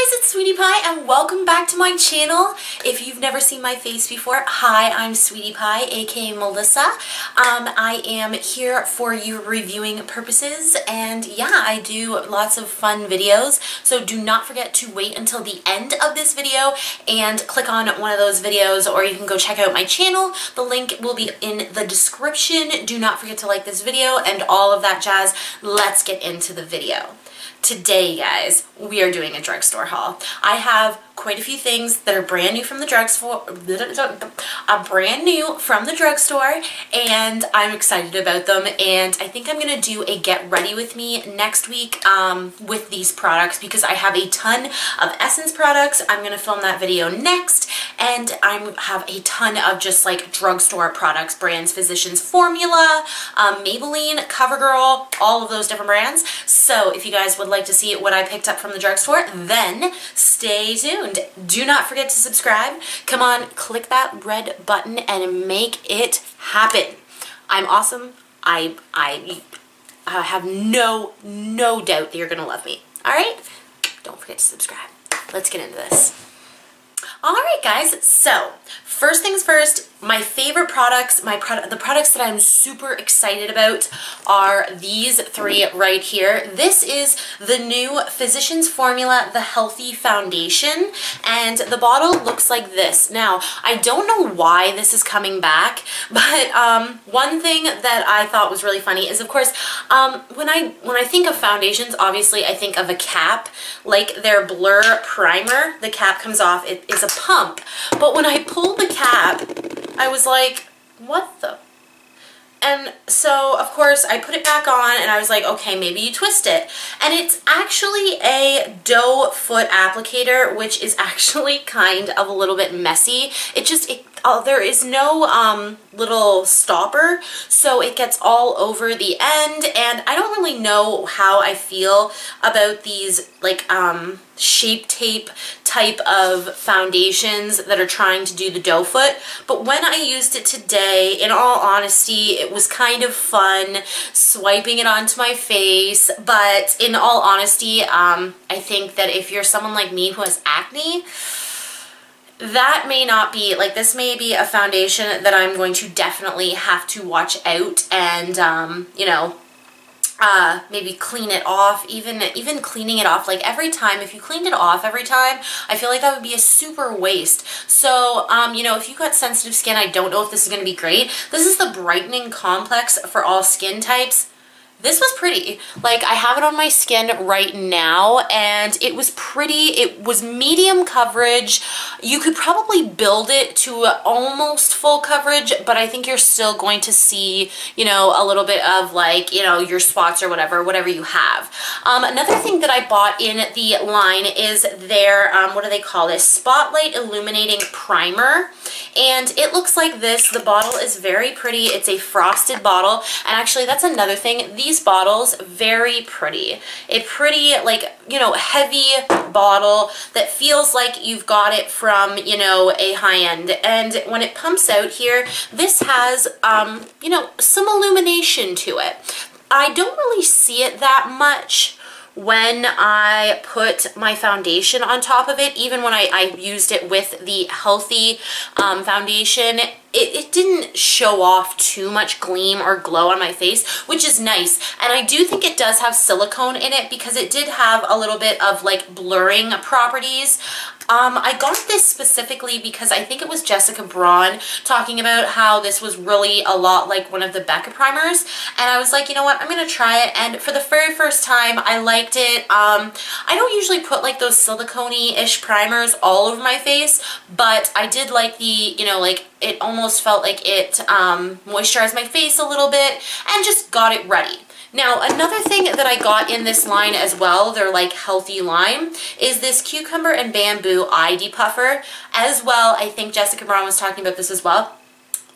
It's Sweetie Pie and welcome back to my channel. If you've never seen my face before, hi, I'm Sweetie Pie, aka Melissa. I am here for your reviewing purposes, and yeah, I do lots of fun videos, so do not forget to wait until the end of this video and click on one of those videos, or you can go check out my channel. The link will be in the description. Do not forget to like this video and all of that jazz. Let's get into the video. Today, guys, we are doing a drugstore haul. I have quite a few things that are brand new from the drugstore, and I'm excited about them, and I think I'm gonna do a get ready with me next week with these products because I have a ton of Essence products. I'm gonna film that video next, and I have a ton of just like drugstore products, brands, Physicians Formula, Maybelline, CoverGirl, all of those different brands. So if you guys would like to see what I picked up from the drugstore, then stay tuned. Do not forget to subscribe. Come on, click that red button and make it happen. I'm awesome. I have no doubt that you're gonna love me. All right? Don't forget to subscribe. Let's get into this. All right, guys, so first things first, my favorite products, the products that I'm super excited about are these three right here. This is the new Physicians Formula, the Healthy Foundation, and the bottle looks like this. Now, I don't know why this is coming back, but one thing that I thought was really funny is, of course, when I think of foundations, obviously I think of a cap, like their Blur Primer. The cap comes off, it is a pump, but when I pulled the cap, I was like, what the? And so, of course, I put it back on and I was like, okay, maybe you twist it. And it's actually a doe foot applicator, which is actually kind of a little bit messy. There is no little stopper, so it gets all over the end, and I don't really know how I feel about these like shape tape type of foundations that are trying to do the doe foot, but when I used it today, in all honesty, it was kind of fun swiping it onto my face. But in all honesty, I think that if you're someone like me who has acne, that may not be, like, this may be a foundation that I'm going to definitely have to watch out and, you know, maybe clean it off, even cleaning it off, like every time, if you cleaned it off every time, I feel like that would be a super waste. So, you know, if you've got sensitive skin, I don't know if this is going to be great. This is the Brightening Complex for all skin types. This was pretty. Like, I have it on my skin right now, and it was pretty. It was medium coverage. You could probably build it to almost full coverage, but I think you're still going to see, you know, a little bit of, like, you know, your spots or whatever you have. Another thing that I bought in the line is their, what do they call this? Spotlight Illuminating Primer. And it looks like this. The bottle is very pretty. It's a frosted bottle. And actually, that's another thing. These bottles, very pretty. A pretty, like, you know, heavy bottle that feels like you've got it from, you know, a high-end. And when it pumps out here, this has, you know, some illumination to it. I don't really see it that much when I put my foundation on top of it. Even when I used it with the Healthy foundation, it didn't show off too much gleam or glow on my face, which is nice. And I do think it does have silicone in it because it did have a little bit of like blurring properties. I got this specifically because I think it was Jessica Braun talking about how this was really a lot like one of the Becca primers, and I was like, you know what, I'm gonna try it. And for the very first time, I liked it. I don't usually put like those silicone-ish primers all over my face, but I did like the, you know, like it almost felt like it moisturized my face a little bit and just got it ready. Now, another thing that I got in this line as well, their like Healthy line, is this Cucumber and Bamboo Eye Depuffer. As well, I think Jessica Braun was talking about this as well.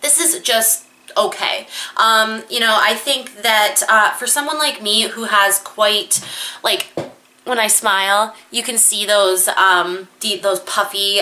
This is just okay. You know, I think that for someone like me who has quite, like, when I smile, you can see those puffy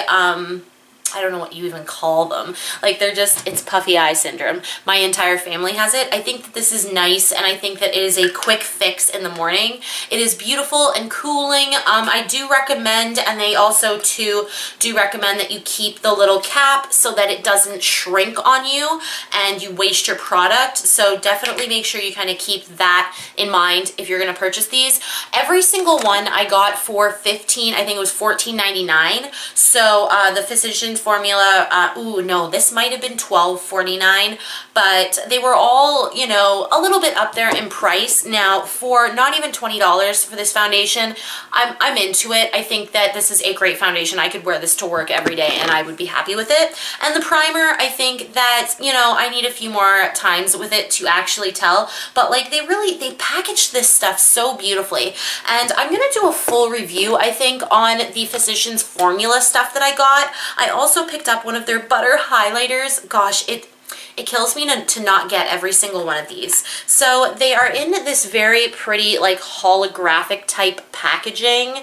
I don't know what you even call them. Like they're just, it's puffy eye syndrome. My entire family has it. I think that this is nice, and I think that it is a quick fix in the morning. It is beautiful and cooling. I do recommend, and they also too do recommend that you keep the little cap so that it doesn't shrink on you and you waste your product. So definitely make sure you kind of keep that in mind if you're going to purchase these. Every single one I got for I think it was $14.99. So the Physicians Formula, ooh, no, this might have been $12.49, but they were all, you know, a little bit up there in price. Now, for not even $20 for this foundation, I'm into it. I think that this is a great foundation. I could wear this to work every day and I would be happy with it. And the primer, I think that, you know, I need a few more times with it to actually tell, but like they packaged this stuff so beautifully. And I'm gonna do a full review, I think, on the Physicians Formula stuff that I got. I also picked up one of their butter highlighters. Gosh, it kills me to not get every single one of these. So they are in this very pretty like holographic type packaging,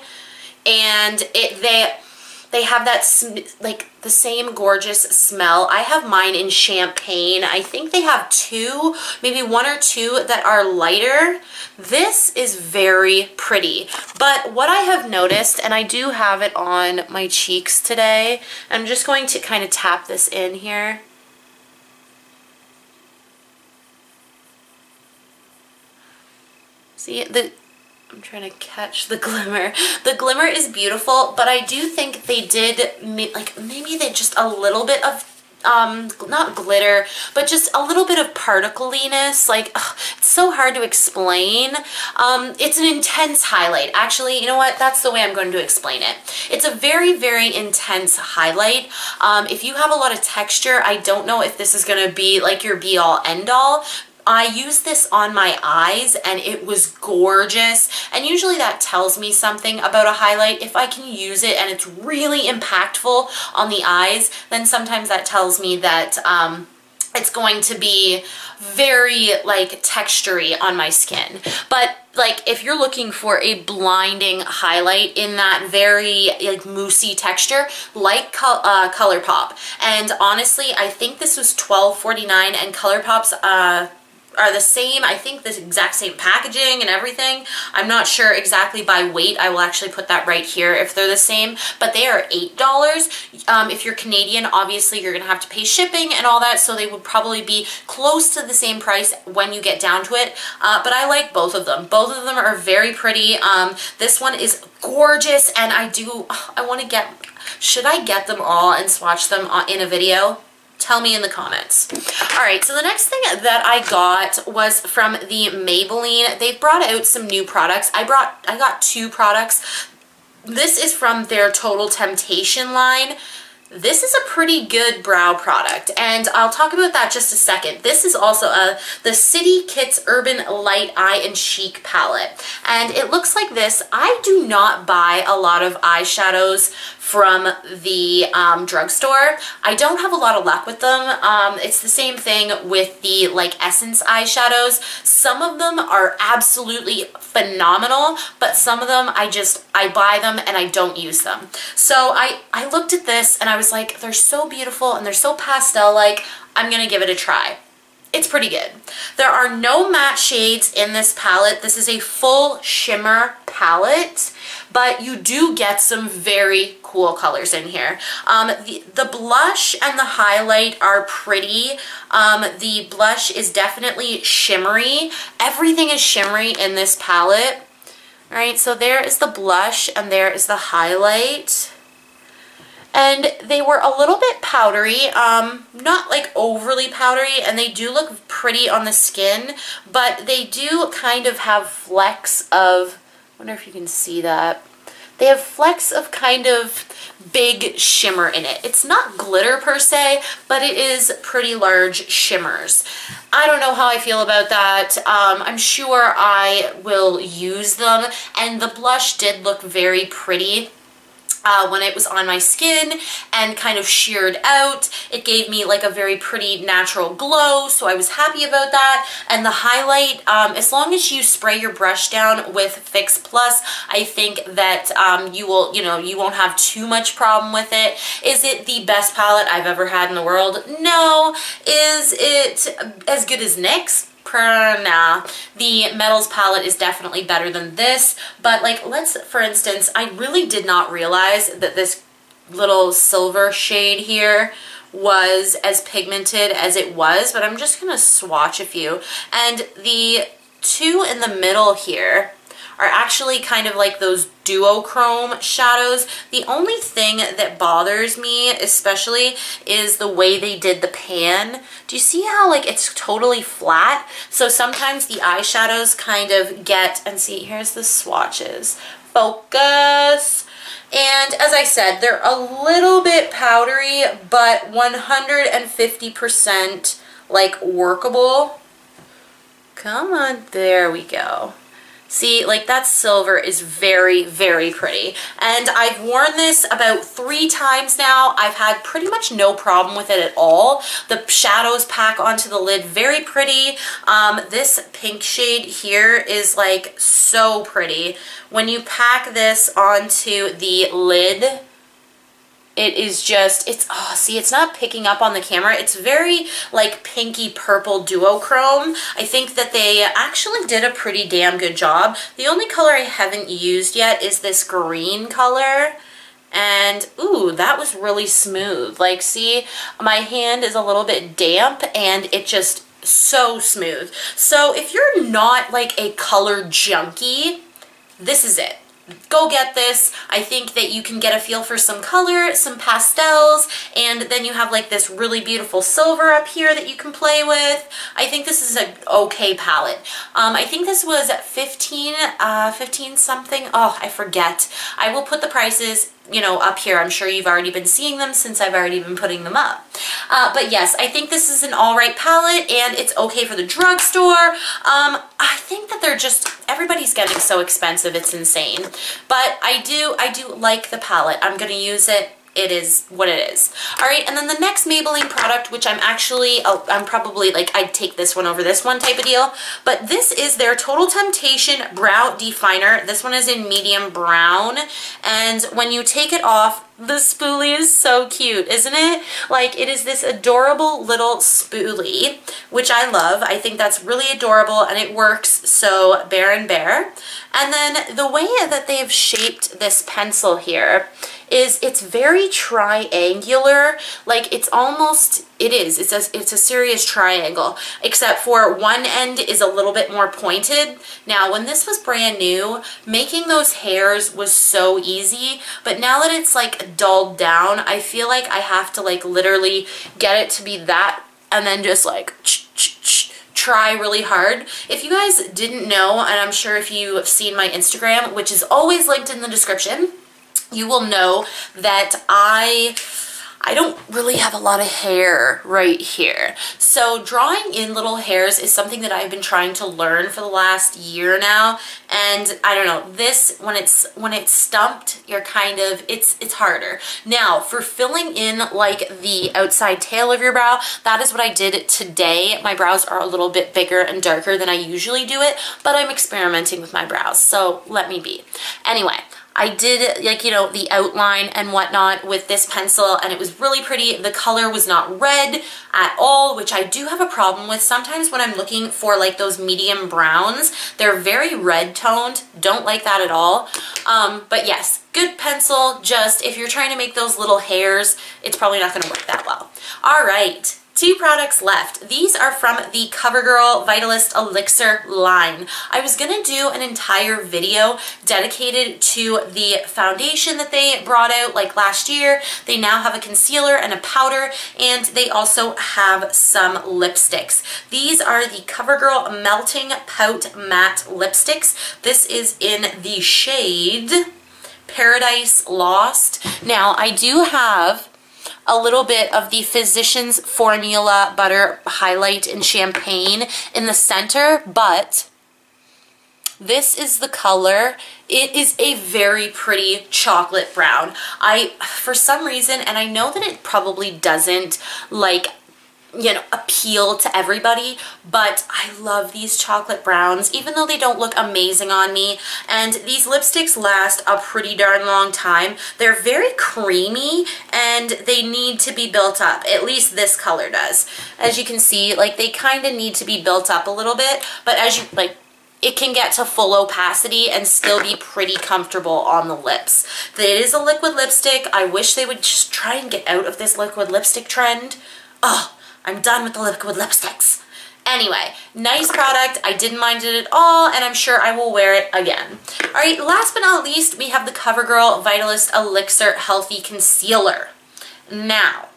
and they have that like the same gorgeous smell. I have mine in champagne. I think they have two, maybe one or two that are lighter. This is very pretty, but what I have noticed, and I do have it on my cheeks today, I'm just going to kind of tap this in here. See, I'm trying to catch the glimmer. The glimmer is beautiful, but I do think they did, like, maybe they just a little bit of, not glitter, but just a little bit of particle-iness. Like, ugh, it's so hard to explain. It's an intense highlight. Actually, you know what? That's the way I'm going to explain it. It's a very, very intense highlight. If you have a lot of texture, I don't know if this is going to be like your be-all, end-all. I used this on my eyes and it was gorgeous, and usually that tells me something about a highlight. If I can use it and it's really impactful on the eyes, then sometimes that tells me that it's going to be very like textury on my skin. But like if you're looking for a blinding highlight in that very like moussey texture, like ColourPop. And honestly, I think this was $12.49, and ColourPop's are the same, I think the exact same packaging and everything. I'm not sure exactly by weight. I will actually put that right here if they're the same, but they are $8. If you're Canadian, obviously you're gonna have to pay shipping and all that, so they would probably be close to the same price when you get down to it, but I like both of them. Both of them are very pretty. This one is gorgeous, and I want to get, should I get them all and swatch them in a video? Tell me in the comments. All right, so the next thing that I got was from the Maybelline. They've brought out some new products. I got two products. This is from their Total Temptation line. This is a pretty good brow product, and I'll talk about that just a second. This is also the City Kits Urban Light Eye and Chic palette, and it looks like this. I do not buy a lot of eyeshadows from the drugstore. I don't have a lot of luck with them. It's the same thing with the like Essence eyeshadows. Some of them are absolutely phenomenal, but some of them I buy them and I don't use them. So I looked at this and I was like, they're so beautiful and they're so pastel-like. I'm gonna give it a try. It's pretty good. There are no matte shades in this palette. This is a full shimmer palette, but you do get some very cool colors in here. The blush and the highlight are pretty. The blush is definitely shimmery. Everything is shimmery in this palette. All right, so there is the blush and there is the highlight. And they were a little bit powdery, not like overly powdery, and they do look pretty on the skin, but they do kind of have flecks of, I wonder if you can see that. They have flecks of kind of big shimmer in it. It's not glitter per se, but it is pretty large shimmers. I don't know how I feel about that. I'm sure I will use them, and the blush did look very pretty. when it was on my skin and kind of sheared out. It gave me like a very pretty natural glow, so I was happy about that. And the highlight, as long as you spray your brush down with Fix Plus, I think that you won't have too much problem with it. Is it the best palette I've ever had in the world? No. Is it as good as NYX? Nah. The Metals palette is definitely better than this, but like, for instance, I really did not realize that this little silver shade here was as pigmented as it was, but I'm just gonna swatch a few. And the two in the middle here are actually kind of like those duochrome shadows. The only thing that bothers me especially is the way they did the pan. Do you see how like it's totally flat? So sometimes the eyeshadows kind of get, and see, here's the swatches. Focus. And as I said, they're a little bit powdery, but 150% like workable. Come on, there we go. See, like that silver is very, very pretty. And I've worn this about 3 times now. I've had pretty much no problem with it at all. The shadows pack onto the lid very pretty. This pink shade here is like so pretty. When you pack this onto the lid, it is just, see, it's not picking up on the camera. It's very like pinky purple duochrome. I think that they actually did a pretty damn good job. The only color I haven't used yet is this green color. And ooh, that was really smooth. Like, see, my hand is a little bit damp and it just so smooth. So if you're not like a color junkie, this is it. Go get this. I think that you can get a feel for some color, some pastels, and then you have like this really beautiful silver up here that you can play with. I think this is an okay palette. I think this was 15 something. Oh, I forget. I will put the prices, you know, up here. I'm sure you've already been seeing them since I've already been putting them up. But yes, I think this is an alright palette and it's okay for the drugstore. I think that they're just, everybody's getting so expensive, it's insane. But I do like the palette. I'm gonna use it. It is what it is. All right, and then the next Maybelline product, which I'm probably like, I'd take this one over this one type of deal, but this is their Total Temptation Brow Definer. This one is in medium brown, and when you take it off, the spoolie is so cute, isn't it? Like, it is this adorable little spoolie, which I love. I think that's really adorable, and it works so bare. And then the way that they've shaped this pencil here is it's very triangular. Like, it's a serious triangle, except for one end is a little bit more pointed. Now, when this was brand new, making those hairs was so easy, but now that it's like dulled down, I feel like I have to like literally get it to be that and then just like try really hard. If you guys didn't know, and I'm sure if you have seen my Instagram, which is always linked in the description, you will know that I don't really have a lot of hair right here. So drawing in little hairs is something that I've been trying to learn for the last year now. And I don't know, this, when it's stumped, you're kind of, it's harder. Now, for filling in like the outside tail of your brow, that is what I did today. My brows are a little bit bigger and darker than I usually do it, but I'm experimenting with my brows, so let me be. Anyway, I did, like, you know, the outline and whatnot with this pencil, and it was really pretty. The color was not red at all, which I do have a problem with. Sometimes when I'm looking for like those medium browns, they're very red toned. Don't like that at all. But yes, good pencil. Just if you're trying to make those little hairs, it's probably not going to work that well. All right. 2 products left. These are from the CoverGirl Vitalist Elixir line. I was gonna do an entire video dedicated to the foundation that they brought out like last year. They now have a concealer and a powder, and they also have some lipsticks. These are the CoverGirl Melting Pout Matte Lipsticks. This is in the shade Paradise Lost. Now, I do have a little bit of the Physicians Formula Butter Highlight in Champagne in the center, but This is the color. It is a very pretty chocolate brown. For some reason, and I know that it probably doesn't like, you know, appeal to everybody, but I love these chocolate browns, even though they don't look amazing on me. And these lipsticks last a pretty darn long time. They're very creamy and they need to be built up. At least this color does. As you can see, like they kind of need to be built up a little bit, but as you like, it can get to full opacity and still be pretty comfortable on the lips. It is a liquid lipstick. I wish they would just try and get out of this liquid lipstick trend. Oh, I'm done with the liquid lipsticks. Anyway, nice product. I didn't mind it at all, and I'm sure I will wear it again. All right, last but not least, we have the CoverGirl Vitalist Elixir Healthy Concealer. Now,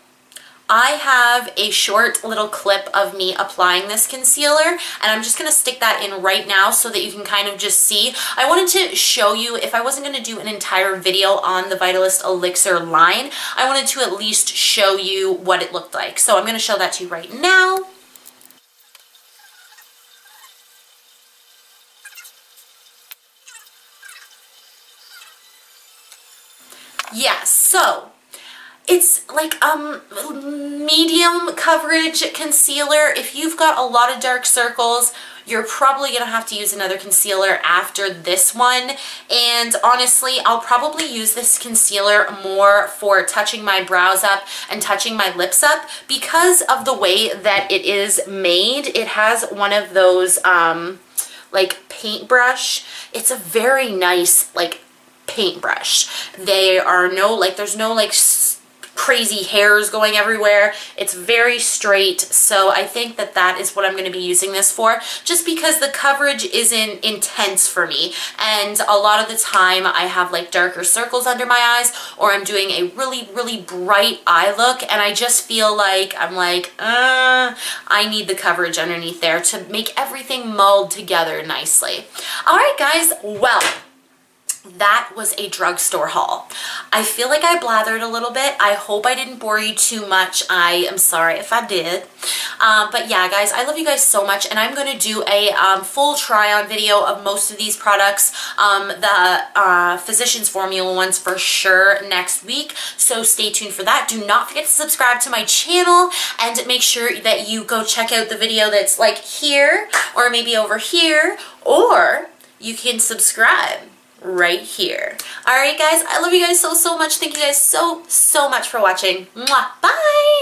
I have a short little clip of me applying this concealer, and I'm just going to stick that in right now so that you can kind of just see. I wanted to show you, if I wasn't going to do an entire video on the Vitalist Elixir line, I wanted to at least show you what it looked like. So I'm going to show that to you right now. Yes, so it's like medium coverage concealer. If you've got a lot of dark circles, you're probably gonna have to use another concealer after this one. And honestly, I'll probably use this concealer more for touching my brows up and touching my lips up because of the way that it is made. It has one of those like paintbrush. It's a very nice like paintbrush. They are there's no like crazy hairs going everywhere. It's very straight, so I think that that is what I'm going to be using this for, just because the coverage isn't intense for me, and a lot of the time I have like darker circles under my eyes, or I'm doing a really bright eye look, and I just feel like I'm like, I need the coverage underneath there to make everything mulled together nicely. Alright guys, well, that was a drugstore haul. I feel like I blathered a little bit. I hope I didn't bore you too much. I am sorry if I did. But yeah, guys, I love you guys so much, and I'm going to do a full try-on video of most of these products, the Physicians Formula ones for sure next week, so stay tuned for that. Do not forget to subscribe to my channel, and make sure that you go check out the video that's like here, or maybe over here, or you can subscribe right here. Alright guys, I love you guys so much. Thank you guys so much for watching. Mwah. Bye!